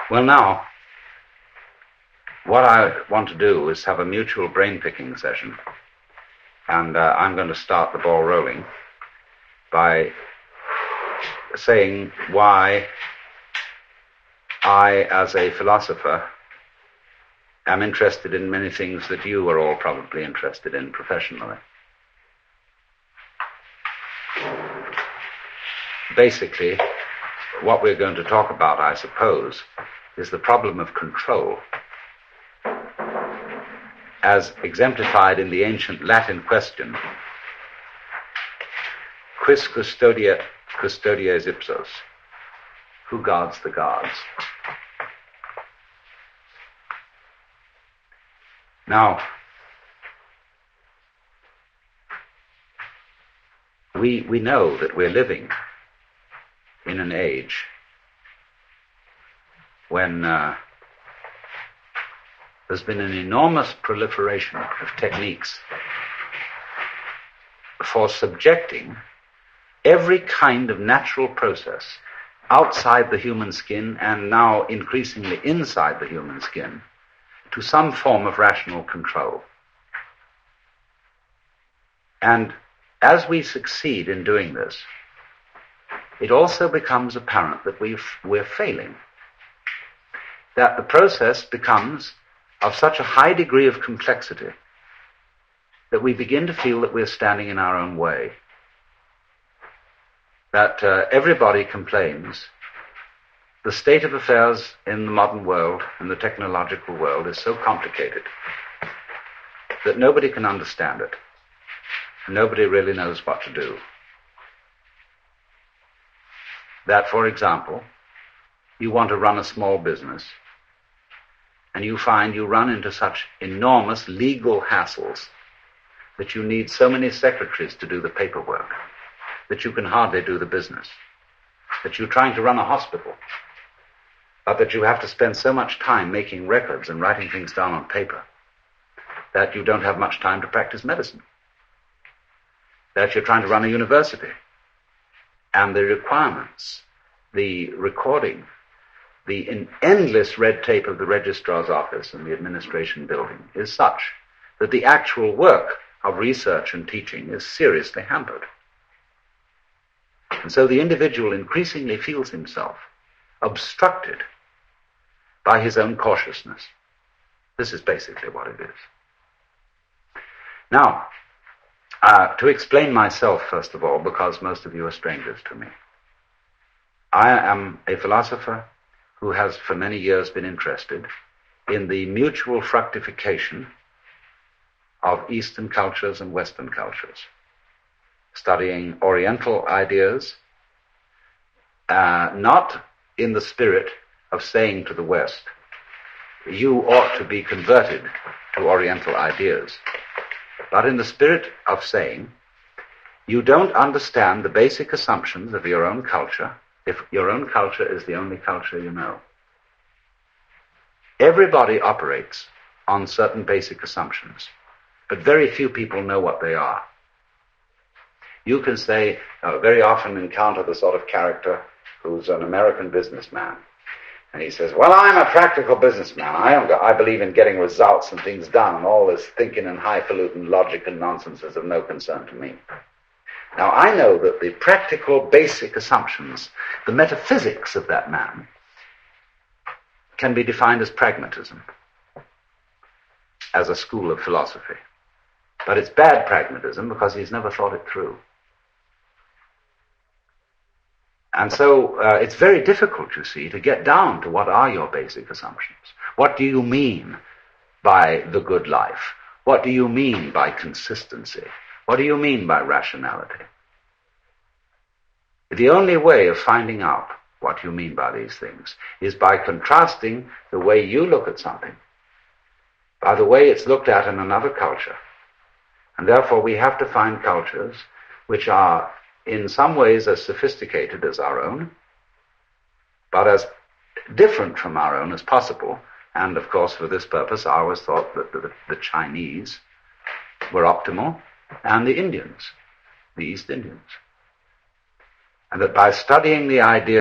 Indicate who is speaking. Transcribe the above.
Speaker 1: Well, now, what I want to do is have a mutual brain-picking session, and I'm going to start the ball rolling by saying why I, as a philosopher, am interested in many things that you are all probably interested in professionally. Basically, what we're going to talk about, I suppose, is the problem of control, as exemplified in the ancient Latin question, quis custodies ipsos? Who guards the guards? Now, we know that we're living in an age when there's been an enormous proliferation of techniques for subjecting every kind of natural process outside the human skin, and now increasingly inside the human skin, to some form of rational control. And as we succeed in doing this, it also becomes apparent that we're failing, that the process becomes of such a high degree of complexity that we begin to feel that we're standing in our own way, that everybody complains the state of affairs in the modern world, in the technological world, is so complicated that nobody can understand it. Nobody really knows what to do. That, for example, you want to run a small business, and you find you run into such enormous legal hassles that you need so many secretaries to do the paperwork that you can hardly do the business, that you're trying to run a hospital, but that you have to spend so much time making records and writing things down on paper that you don't have much time to practice medicine, that you're trying to run a university, and the requirements, the recording, the endless red tape of the registrar's office and the administration building is such that the actual work of research and teaching is seriously hampered. And so the individual increasingly feels himself obstructed by his own cautiousness. This is basically what it is. Now, to explain myself, first of all, because most of you are strangers to me, I am a philosopher who has for many years been interested in the mutual fructification of Eastern cultures and Western cultures, studying Oriental ideas, not in the spirit of saying to the West, you ought to be converted to Oriental ideas, but in the spirit of saying, you don't understand the basic assumptions of your own culture if your own culture is the only culture you know. Everybody operates on certain basic assumptions, but very few people know what they are. You can say, very often encounter the sort of character who's an American businessman, and he says, well, I'm a practical businessman. I believe in getting results and things done, and all this thinking and highfalutin logic and nonsense is of no concern to me. Now, I know that the practical basic assumptions, the metaphysics of that man, can be defined as pragmatism, as a school of philosophy. But it's bad pragmatism because he's never thought it through. And so it's very difficult, you see, to get down to what are your basic assumptions. What do you mean by the good life? What do you mean by consistency? What do you mean by rationality? The only way of finding out what you mean by these things is by contrasting the way you look at something by the way it's looked at in another culture. And therefore we have to find cultures which are in some ways as sophisticated as our own, but as different from our own as possible. And of course, for this purpose, I always thought that the Chinese were optimal, and the Indians, the East Indians. And that by studying the idea